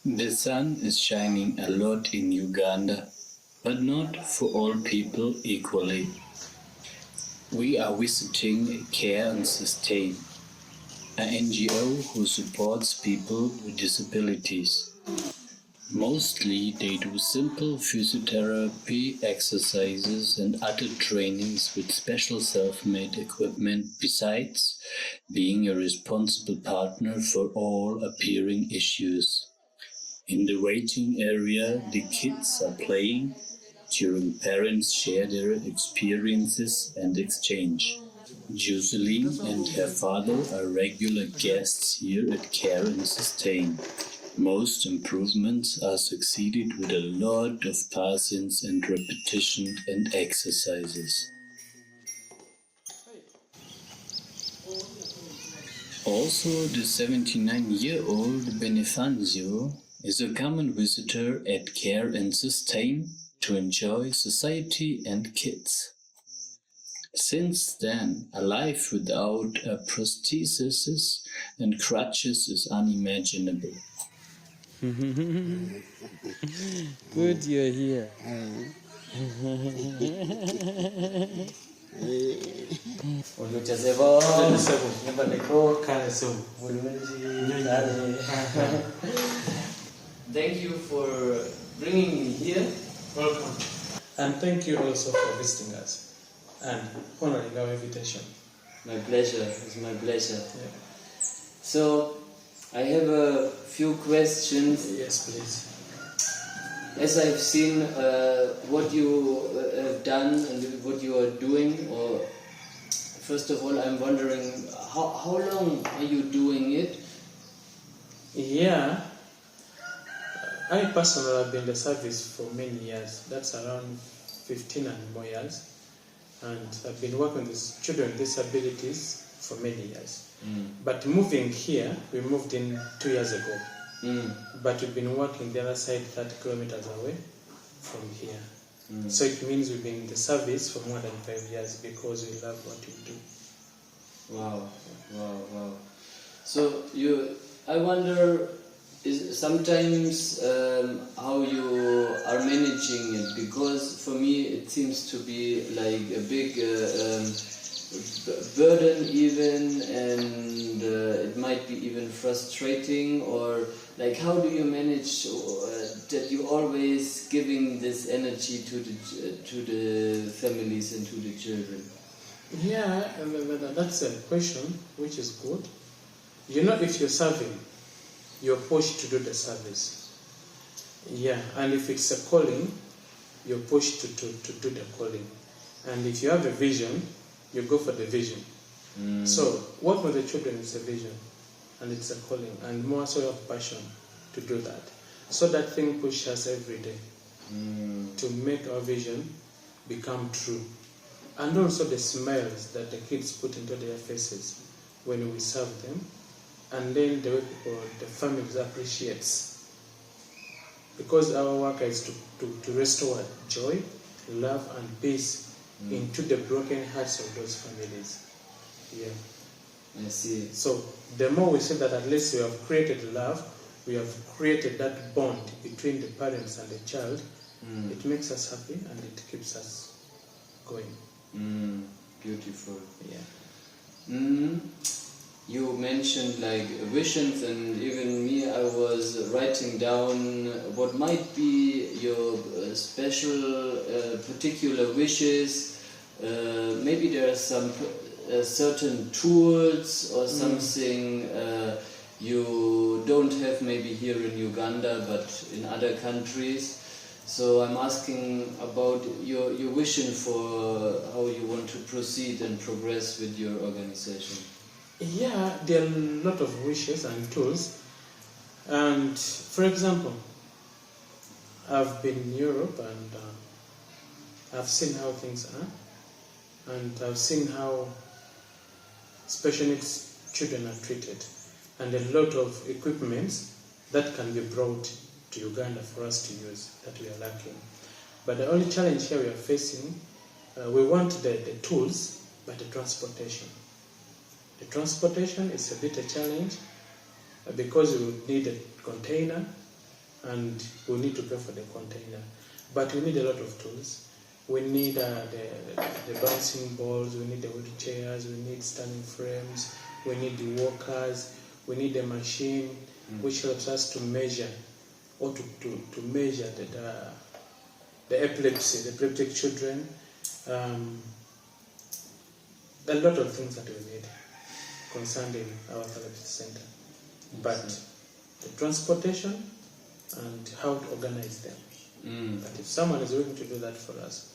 The sun is shining a lot in Uganda, but not for all people equally. We are visiting Care and Sustain, an NGO who supports people with disabilities. Mostly they do simple physiotherapy exercises and other trainings with special self-made equipment besides being a responsible partner for all appearing issues. In the waiting area, the kids are playing during parents share their experiences and exchange. Jocelyn and her father are regular guests here at Care and Sustain. Most improvements are succeeded with a lot of patience and repetition and exercises. Also, the 79-year-old Benefanzio is a common visitor at Care and Sustain to enjoy society and kids. Since then, a life without a prosthesis and crutches is unimaginable. Good you're here. Thank you for bringing me here. Welcome. And thank you also for visiting us and honoring our invitation. My pleasure. It's my pleasure. Yeah. So, I have a few questions. Yes, please. As I've seen what you have done and what you are doing, or first of all, I'm wondering how long are you doing it? Yeah. I personally have been in the service for many years. That's around 15 and more years. And I've been working with children with disabilities for many years. But moving here, we moved in 2 years ago. But we've been working the other side 30 kilometers away from here. So it means we've been in the service for more than 5 years because we love what we do. Wow. So I wonder sometimes how you are managing it, because for me it seems to be like a big burden even, and it might be even frustrating, or like how do you manage that you always giving this energy to the families and to the children? Yeah, that's a question which is good. You know, if you're serving, you're pushed to do the service. Yeah, and if it's a calling, you're pushed to do the calling. And if you have a vision, you go for the vision. So work with the children is a vision, and it's a calling, and more so of passion to do that. So that thing pushes us every day to make our vision become true. And also the smiles that the kids put into their faces when we serve them, and then the way the families appreciates. Because our work is to restore joy, love, and peace into the broken hearts of those families. Yeah. I see. So the more we say that at least we have created love, we have created that bond between the parents and the child, it makes us happy and it keeps us going. Beautiful. Yeah. You mentioned like visions, and even me, I was writing down what might be your special, particular wishes. Maybe there are some certain tools or something you don't have maybe here in Uganda, but in other countries. So I'm asking about your vision for how you want to proceed and progress with your organization. Yeah, there are a lot of wishes and tools. And for example, I've been in Europe and I've seen how things are. And I've seen how special needs children are treated. And a lot of equipments that can be brought to Uganda for us to use that we are lacking. But the only challenge here we are facing, we want the tools, but the transportation. The transportation is a bit a challenge because we would need a container and we need to pay for the container. But we need a lot of tools. We need the bouncing balls, we need the wheelchairs, we need standing frames, we need the walkers, we need the machine which helps us to measure or to measure the epilepsy, the epileptic children. There are a lot of things that we need concerning our therapy center. But the transportation and how to organize them. But if someone is willing to do that for us,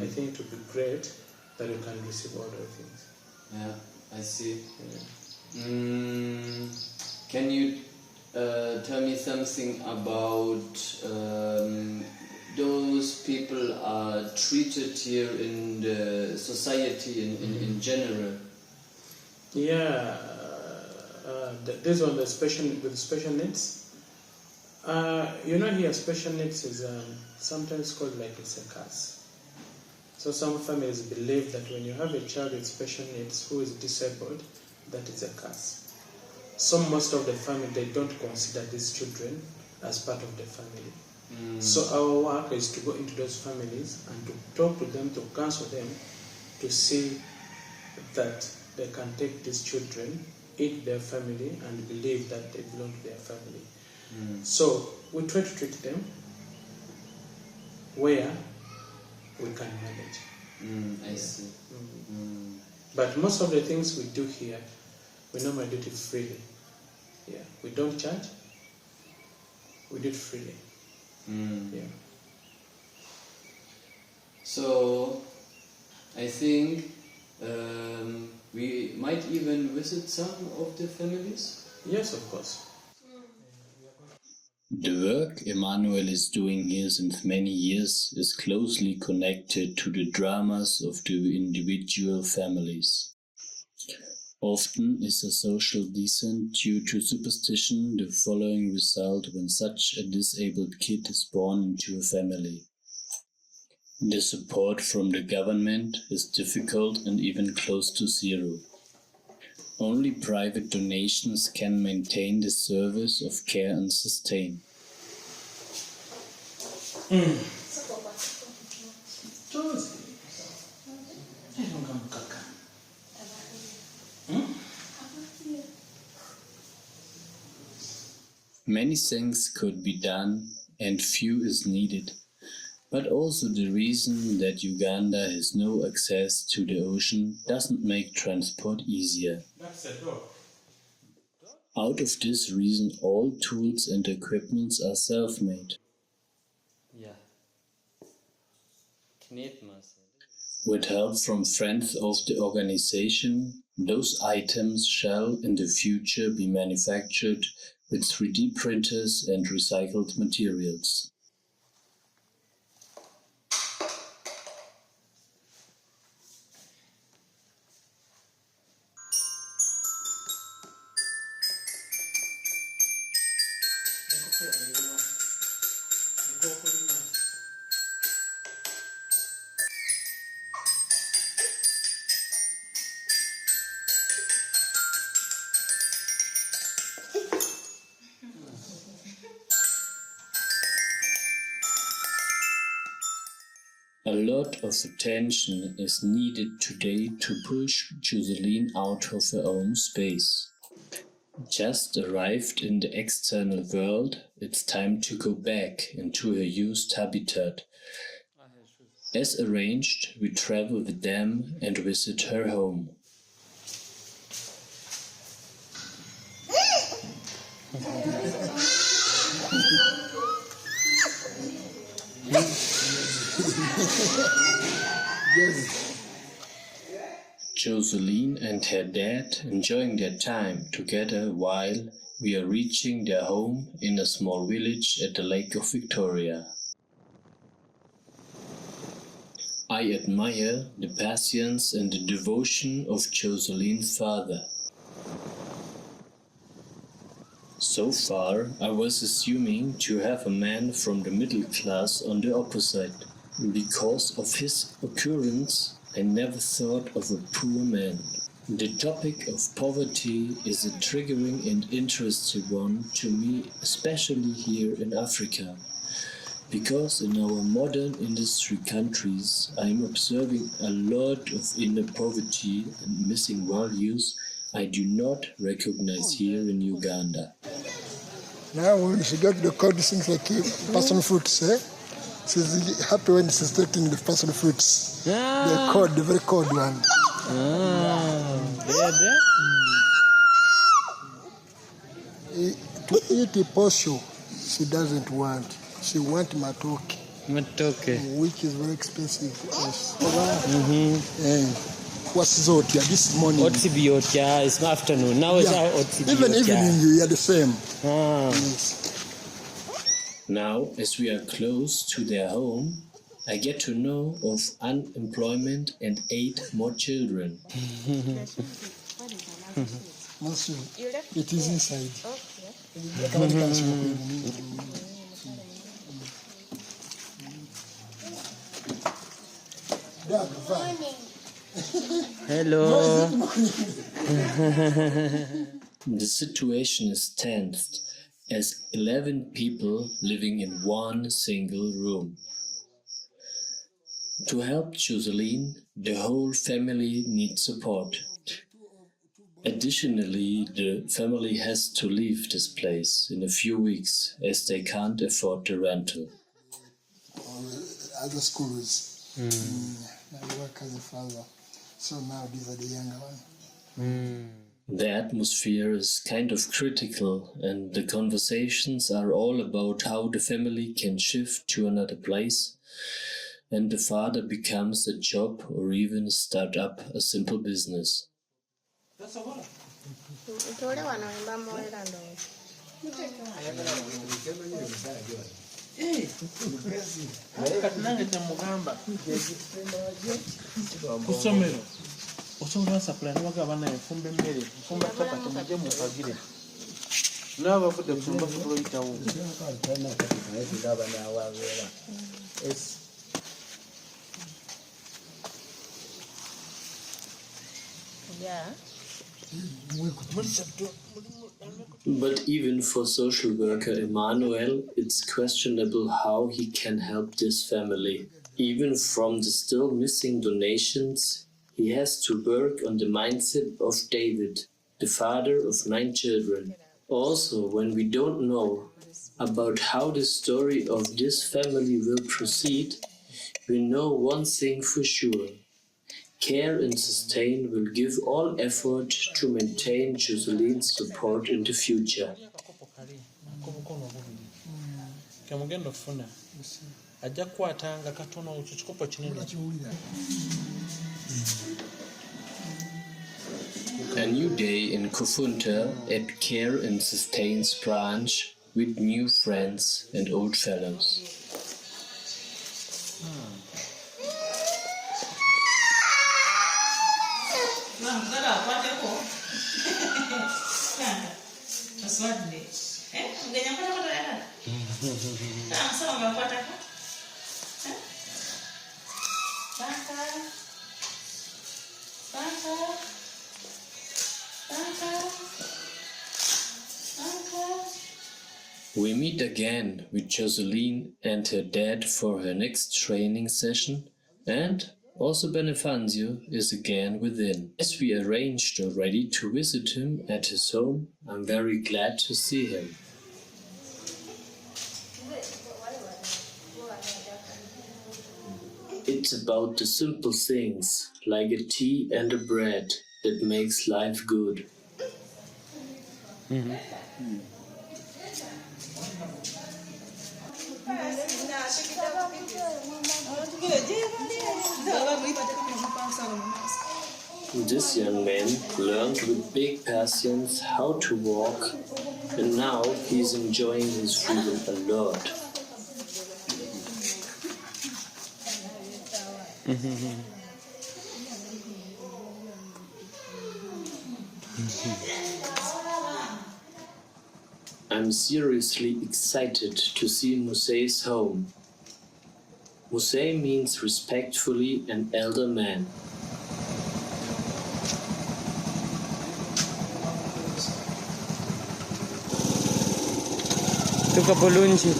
I think it would be great that we can receive all those things. Yeah, I see. Yeah. Can you tell me something about those people are treated here in the society in general? Yeah, this one, the special needs. Here special needs is sometimes called like it's a curse. So some families believe that when you have a child with special needs who is disabled, that is a curse. So most of the family, they don't consider these children as part of the family. So our work is to go into those families and to talk to them, to counsel them, to see that they can take these children in their family and believe that they belong to their family. So we try to treat them where we can manage. I see. But most of the things we do here, we normally do it freely. Yeah, we don't charge. We do it freely. Yeah. So I think we might even visit some of the families. Yes, of course. The work Emmanuel is doing here since many years is closely connected to the dramas of the individual families. Often is a social descent due to superstition the following result when such a disabled kid is born into a family. The support from the government is difficult and even close to zero. Only private donations can maintain the service of care and sustain. Many things could be done and few is needed, but also the reason that Uganda has no access to the ocean doesn't make transport easier. Out of this reason, all tools and equipments are self-made. Yeah. With help from friends of the organization, those items shall in the future be manufactured with 3D printers and recycled materials. A lot of attention is needed today to push Joseline out of her own space. Just arrived in the external world, it's time to go back into her used habitat. As arranged, we travel with them and visit her home. Joseline and her dad enjoying their time together while we are reaching their home in a small village at the Lake of Victoria. I admire the patience and the devotion of Joseline's father. So far, I was assuming to have a man from the middle class on the opposite. Because of his occurrence, I never thought of a poor man. The topic of poverty is a triggering and interesting one to me, especially here in Africa, because in our modern industry countries I am observing a lot of inner poverty and missing values I do not recognize here in Uganda. Now when she got the code, things like passion fruits, she's happy when she's taking the passion fruits. The very cold one. To eat a posho, she doesn't want. She wants matoke. Matoke. Which is very expensive for us. What's Zotia this morning? Otibiotia, it's afternoon. Now it's Otibiotia. Even evening, you are the same. Yes. Now, as we are close to their home, I get to know of unemployment and 8 more children. It is inside. Hello. The situation is tensed, as 11 people living in one single room. To help Joseline, the whole family needs support. Additionally, the family has to leave this place in a few weeks as they can't afford the rental. Other schools. I work as a father, so now these are the younger ones. The atmosphere is kind of critical, and the conversations are all about how the family can shift to another place, and the father becomes a job or even start up a simple business. Osobola sapula n'abagabana enfumba emmere enfumba ttaka temujje mufagire n'abavudde kusumba sobola oyitawo. But even for social worker Emmanuel, it's questionable how he can help this family. Even from the still missing donations, he has to work on the mindset of David, the father of 9 children. Also, when we don't know about how the story of this family will proceed, we know one thing for sure. Care and Sustain will give all effort to maintain Joseline's support in the future. A new day in Kofunta at Care and Sustain's branch with new friends and old fellows. We meet again with Joseline and her dad for her next training session, and also Benefanzio is again within. As we arranged already to visit him at his home, I'm very glad to see him. It's about the simple things, like a tea and a bread, that makes life good. This young man learned with big patience how to walk, and now he's enjoying his freedom a lot. I'm seriously excited to see Musei's home. Musei means respectfully an elder man. Tuka bulungi.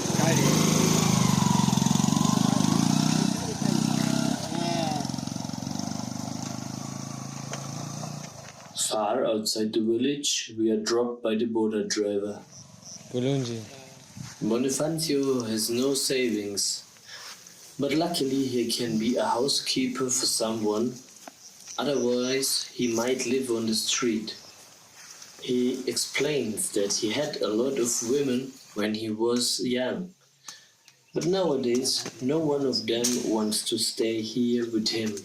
Far outside the village, we are dropped by the border driver. Bulungi. Bonifacio has no savings, but luckily he can be a housekeeper for someone. Otherwise, he might live on the street. He explains that he had a lot of women when he was young, but nowadays no one of them wants to stay here with him.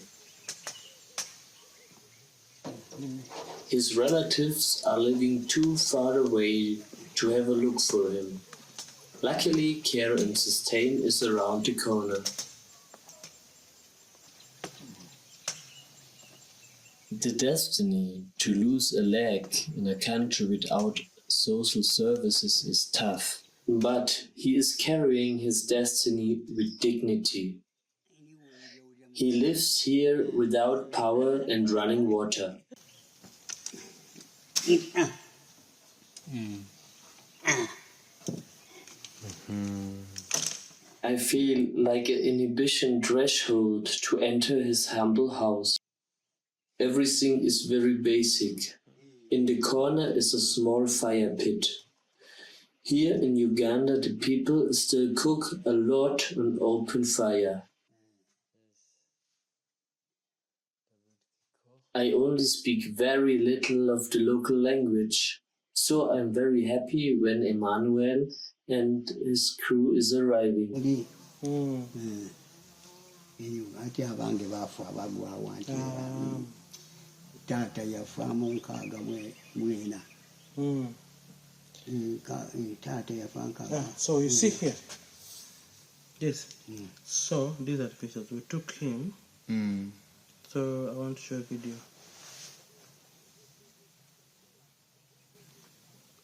His relatives are living too far away to have a look for him. Luckily, Care and Sustain is around the corner. The destiny to lose a leg in a country without social services is tough, but he is carrying his destiny with dignity. He lives here without power and running water. I feel like an inhibition threshold to enter his humble house. Everything is very basic. In the corner is a small fire pit. Here in Uganda, the people still cook a lot on open fire. I only speak very little of the local language, so I'm very happy when Emmanuel and his crew is arriving. Ate abange bafu abagwawo anti taata yafamu nkaaga mwena. Taata yafa nkaaga. So you see here. Yes. So these are the pictures. We took him. So I want to show a video.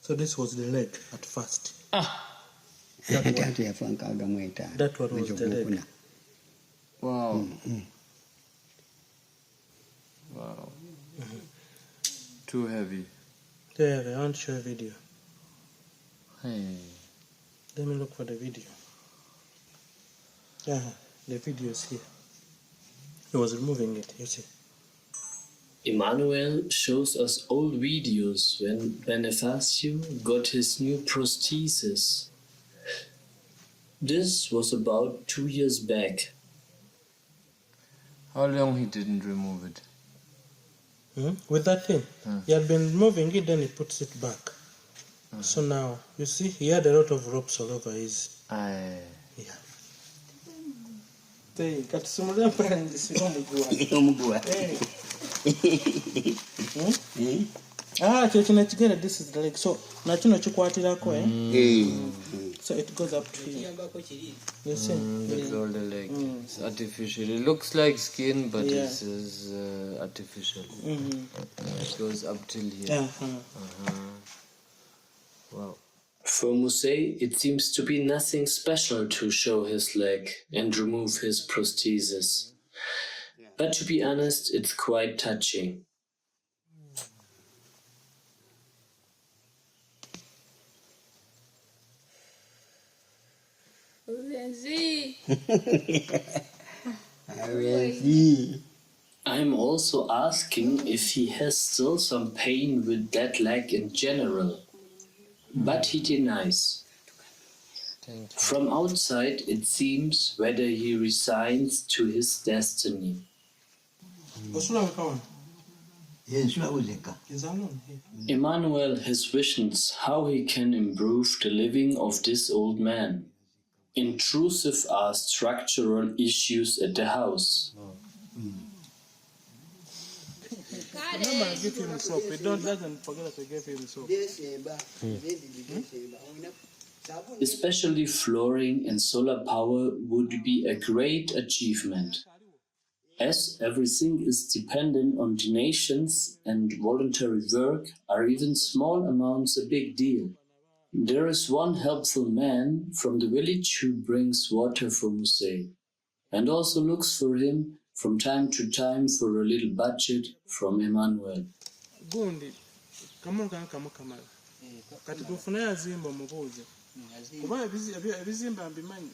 So this was the leg at first. Taata yafa nkaaga mweta. That one was the leg. Wow. Wow. Too heavy. There, I want to show a video. Hey. Let me look for the video. Yeah, the video is here. He was removing it, you see. Emmanuel shows us old videos when Bonifacio got his new prosthesis. This was about 2 years back. How long he didn't remove it? With that thing, he had been moving it, then he puts it back. So now, you see, he had a lot of ropes all over his... Yeah. This is the leg. So, so it goes up to here. You see? That's all the leg. It's artificial. It looks like skin, but this is artificial. It goes up till here. Wow. For Musei, it seems to be nothing special to show his leg and remove his prosthesis. But to be honest, it's quite touching. I'm also asking if he has still some pain with that leg in general, but he denies. From outside, it seems whether he resigns to his destiny. Emmanuel has visions how he can improve the living of this old man. Intrusive are structural issues at the house. Remember, I gave him soap. Doesn't forget that I gave him soap. Especially flooring and solar power would be a great achievement. As everything is dependent on donations and voluntary work, are even small amounts a big deal. There is one helpful man from the village who brings water for Musei, and also looks for him from time to time for a little budget from Emmanuel. Gundi, come on. Kati gufuna yazimba mubuze. kuba ebizimba mbimanyi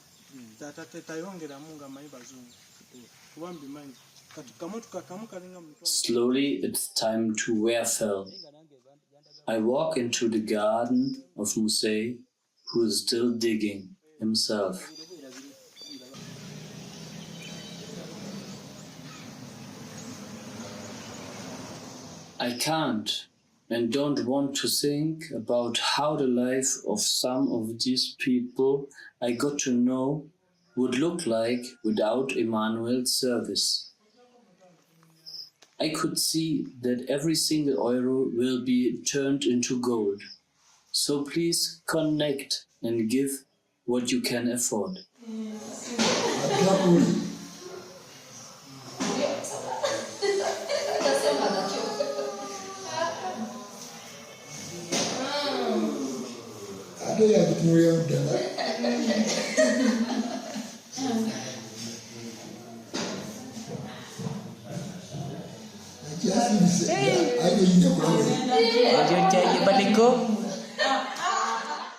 taata tetayongeramu nga manyi bazungu kuba mbimanyi kati kamotoka kamu kalinga mutwalo. Slowly, it's time to Wehrfeld. I walk into the garden of Musei, who is still digging himself. I can't and don't want to think about how the life of some of these people I got to know would look like without Emmanuel's service. I could see that every single euro will be turned into gold. So please connect and give what you can afford. Badiko